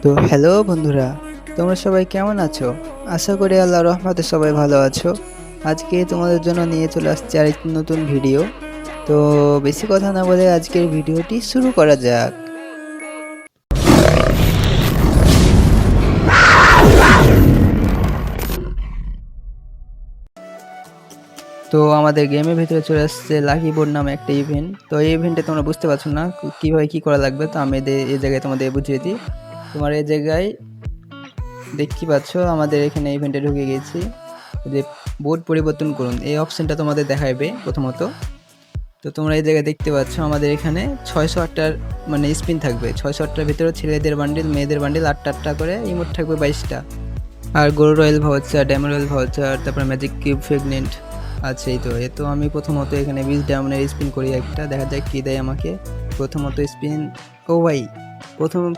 তো হ্যালো বন্ধুরা, তোমরা সবাই কেমন আছো? আশা করি আল্লাহর রহমতে সবাই ভালো আছো। আজকে তোমাদের জন্য নিয়ে চলে আসছি আরেকটি নতুন ভিডিও। তো বেশি কথা না বলে আজকের ভিডিওটি শুরু করা যাক। তো আমাদের গেমের ভিতরে চলে আসছে লাকি বোর্ড নামে একটা ইভেন্ট। তো এই ইভেন্টে তোমরা বুঝতে পারছো না কীভাবে কী করা লাগবে, তো আমি এই জায়গায় তোমাদের বুঝিয়ে দিই। তোমার এই জায়গায় দেখতে পাচ্ছ আমাদের এখানে ইভেন্টে ঢুকে গেছি। যে বোর্ড পরিবর্তন করুন এই অপশনটা তোমাদের দেখাবে প্রথমত। তো তোমরা এই জায়গায় দেখতে পাচ্ছ আমাদের এখানে 608টার মানে স্পিন থাকবে। 608টার ভিতরে ছেলেদের বান্ডিল, মেয়েদের বান্ডিল 8টা করে, ইমোট থাকবে 22টা। আর gold royal voucher, diamond royal voucher, তারপর ম্যাজিক কিউব প্রেগনেন্ট আছে। এই তো আমি প্রথমত এখানে 20 ডায়মন্ডের স্পিন করি একটা, দেখা যাক কী দেয় আমাকে। প্রথমত স্পিন, ও ভাই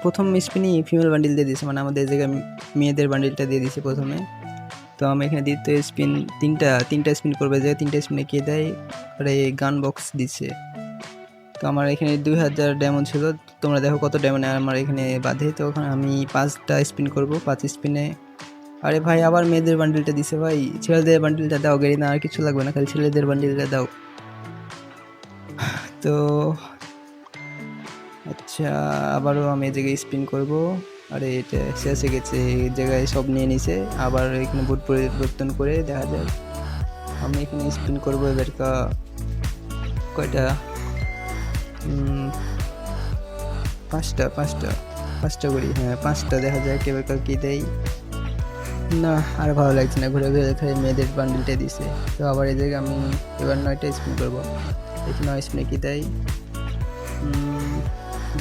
প্রথম স্পিনই ফিমেল বান্ডিল দিয়ে দিয়েছে, মানে আমাদের এই জায়গায় মেয়েদের বান্ডিলটা দিয়ে দিয়েছে প্রথমে। তো আমি এখানে দ্বিতীয় স্পিন তিনটা স্পিন করবে, যে 3টে স্পিনে কে দেয়, আরে গান বক্স দিচ্ছে। তো আমার এখানে 2000 ডায়মন্ড ছিল, তোমরা দেখো কত ডায়মন্ড আমার এখানে বাঁধে। তো ওখানে আমি 5টা স্পিন করব, 5 স্পিনে। আরে ভাই আবার মেয়েদের বান্ডিলটা দিছে ভাই, ছেলেদের বান্ডিলটা দাও গেরিনা, আর কিছু লাগবে না, খালি ছেলেদের বান্ডিলটা দাও। তো আচ্ছা, আবারও আমি এই জায়গায় স্পিন করব। আরে এটা শেষ হয়ে গেছে, এই জায়গায় সব নিয়ে নিছে। আবার এখানে বোর্ড পরিবর্তন করে দেখা যায়। আমি এখানে স্পিন করবো এবার কয়টা, 5টা করি, হ্যাঁ 5টা, দেখা যায় এবার কি দেয়। না আর ভালো লাগছে না, ঘুরে ঘুরে খাই মেয়েদের বান্ডিলটা দিছে। তো আবার এই জায়গায় আমি এবার 9টা স্পিন করবো, দেখি 9 স্পিনে কি দেয়।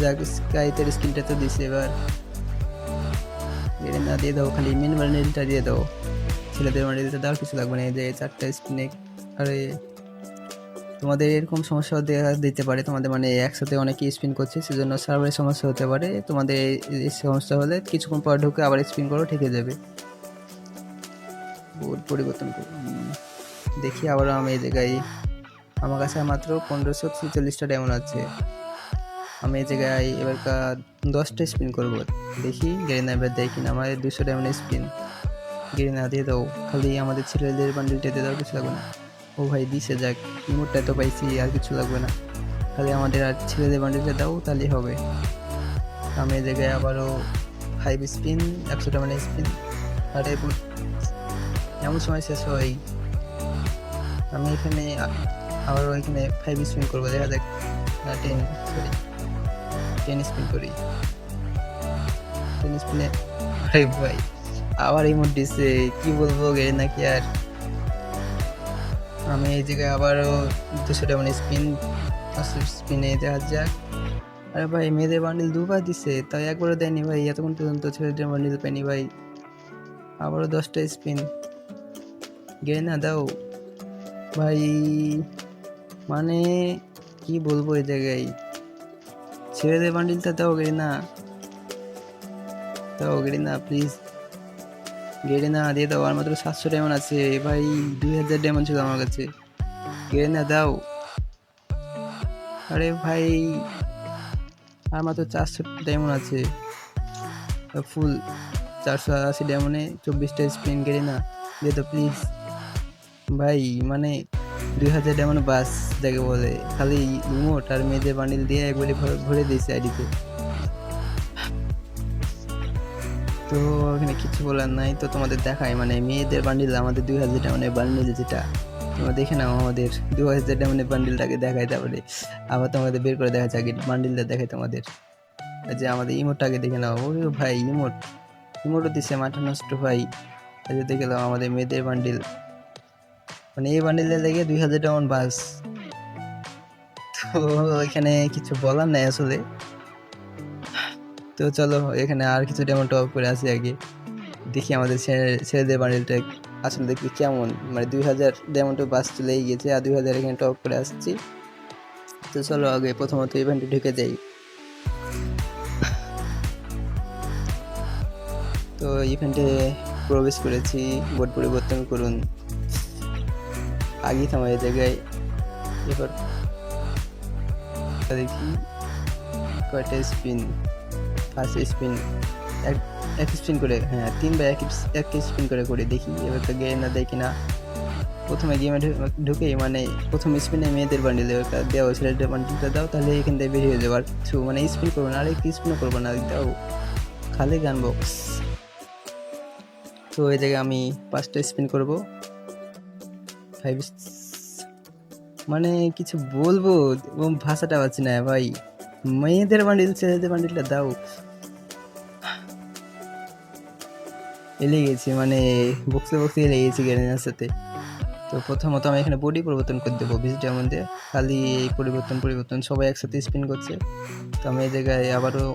যাক, স্কাইতের স্কিনটা তো দিছে, এবার না দিয়ে দাও, খালি মেন বান্ডিলটা দিয়ে দাও, ছেলেদের বান্ডিলটা দাও, কিছু লাগবে না। এই যে 4টা স্পিনে। আরে তোমাদের এরকম সমস্যা দিতে পারে, তোমাদের মানে একসাথে অনেকে স্পিন করছে সেজন্য সার্ভারের সমস্যা হতে পারে। তোমাদের এই সমস্যা হলে কিছুক্ষণ পর ঢুকে আবার স্পিন করো, ঠিক হয়ে যাবে। বোর্ড পরিবর্তন করুন, দেখি আবারও আমি এই জায়গায়, আমার কাছে মাত্র 1546টা ডায়মন্ড আছে। আমি এই জায়গায় এবারকার 10টা স্পিন করবো, দেখি গেরিনা এবার দেয় কিনা। আমার 200 ডায়মন্ড স্পিন, গেরিনা দিয়ে দাও, খালি আমাদের ছেলেদের বান্ডিলটা দিয়ে দাও, কিছু লাগবে না। ও ভাই দিছে, যাক ইমোটটা তো পাইছি, আর কিছু লাগবে না, খালি আমাদের আর ছেলেদের বান্ডিলটা দাও, তাহলেই হবে। আমি এই জায়গায় আবারও 5 স্পিন, 100টা মানে স্পিন। আর এমন সময় শেষ হয়, আমি এখানে আবারও এখানে 5 স্পিন করবো, দেখা যাক। 10 স্পিন করি, 10 স্পিনে আরে ভাই আবার ইমোট দিছে, কি বলবো গেরি নাকি। আর আমি এই জায়গায় আবারও 200টা মানে স্পিনে দেখা যাক। আরে ভাই মেয়েদের বান্ডিল দুবার দিছে, তাই একবারও দেয়নি ভাই, এতক্ষণ পর্যন্ত ছেলেদের বান্ডিল পাইনি ভাই। আবারও 10টা স্পিন, গেরিনা দাও ভাই, মানে কি বলবো এই জায়গায়, ছেলেদের বান্ডিলটা দাও গেরিনা, দাও গেরিনা প্লিজ, গেরিনা দিয়ে দাও। আর মাত্র 700 ডায়মন্ড আছে ভাই, 2000 ডায়মন্ড ছিল আমার কাছে, গেরিনা দাও। আরে ভাই আর মাত্র 400 ডায়মন্ড আছে, ফুল 480 ডায়মন্ডে 24টা স্পিন, গেরিনা দিয়ে দাও প্লিজ ভাই। মানে 2000 ডায়মন্ড বাস যাকে বলে, খালি ইমোট আর মেয়েদের বান্ডিল দিয়ে একবারে ভরে দিয়েছে আইডিতে। তো এখানে কিছু বলার নাই, তো তোমাদের দেখায় মানে মেয়েদের বান্ডিল, আমাদের 2000 ডায়মন্ডের বান্ডিল যেটা, তোমরা দেখে নাও আমাদের 2000 ডায়মন্ডের বান্ডিলটাকে দেখায়, তারপরে আবার তোমাদের বের করে দেখা যায় বান্ডিলটা দেখায় তোমাদের। যে আমাদের ইমোটটাকে দেখে নাও, ও ভাই ইমোটও দিচ্ছে, মাথা নষ্ট ভাই। এই যে দেখে নাও আমাদের মেয়েদের বান্ডিল, মানে এই বান্ডিলে লেগে 2000 ডায়মন্ড বাস। তো এখানে কিছু বলার নাই আসলে। তো চলো এখানে আর কিছু ডায়মন্ড টপ করে আসি আগে, দেখি আমাদের ছেলেদের বান্ডিলটা আসলে দেখবি কেমন। মানে 2000 ডায়মন্ড বাস চলেই গেছে, আর 2000 এখানে টপ করে আসছি। তো চলো আগে প্রথমত ইভেন্টে ঢুকে যাই। তো ইভেন্টে প্রবেশ করেছি, বোর্ড পরিবর্তন করুন, আগে থামা এই জায়গায়। এবার দেখি কয়টা স্পিন, ফার্স্ট স্পিন এক এক স্পিন করে, হ্যাঁ 3 বার এক স্পিন করে করে দেখি এবার তো গেম না দেয় কিনা। প্রথমে গেমে ঢুকেই মানে প্রথম স্পিনে মেয়েদের বান্ডিল দেওয়া, ছেলেদের বান্ডিলটা দাও, তাহলে এখান থেকে বেরিয়ে যাবো। আর কিছু মানে স্পিন করবো না, আর একটু স্পিনও করবো না, দাও খালি গান বক্স। তো এই জায়গায় আমি 5টা স্পিন করবো। 5 মানে কিছু বলবো ভাষাটা পাচ্ছি না ভাই। মেয়েদের বান্ডিল ছেলেদের বান্ডিলটা দাও। এলে গেছি মানে বক্সে বক্সে এলে গেছি গ্যারেনার সাথে। তো প্রথমত আমি এখানে বডি পরিবর্তন করে দেবো ভিজিটের মধ্যে, খালি এই পরিবর্তন সবাই একসাথে স্পিন করছে। তো আমি এই জায়গায় আবারও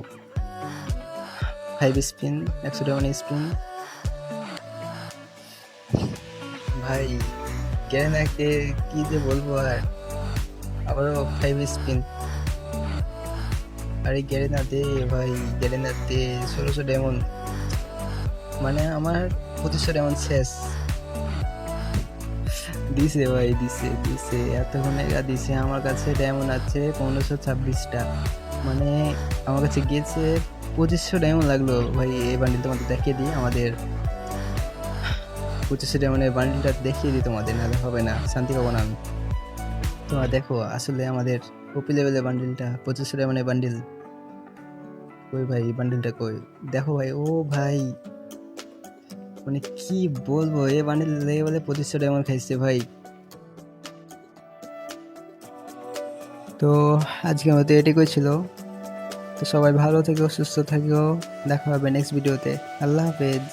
5 স্পিন, 100 স্পিন। ভাই গ্যারেনাকে কি যে বলবো, আর আবারও 5 স্পিন। আরে গ্যারেনা দে ভাই, গ্যারেনা দে। 1600 ডায়মন্ড, মানে আমার 2500 ডায়মন্ড শেষ। দিছে ভাই, দিছে এতক্ষণ দিছে। আমার কাছে ডায়মন্ড আছে 1526টা, মানে আমার কাছে গিয়েছে 2500 ডায়মন্ড লাগলো ভাই। এই বান্ডিল তোমাদের দেখিয়ে দিই, আমাদের 2500 ডায়মন্ডের বান্ডিলটা দেখিয়ে দিই তোমাদের, নাহলে হবে না, শান্তি পাবো না আমি। তোমরা দেখো আসলে আমাদের ওপি লেভেলের বান্ডিলটা 2500 ডায়মন্ডের বান্ডিল কই ভাই, বান্ডিলটা কই দেখো ভাই। ও ভাই মানে কি বলবো, এই বান্ডিল লেভেলে 2500 ডায়মন্ড খাইছে ভাই। তো আজকের মতো এটুকুই ছিল। তো সবাই ভালো থেকো, সুস্থ থেকো, দেখা হবে নেক্সট ভিডিওতে। আল্লাহ হাফেজ।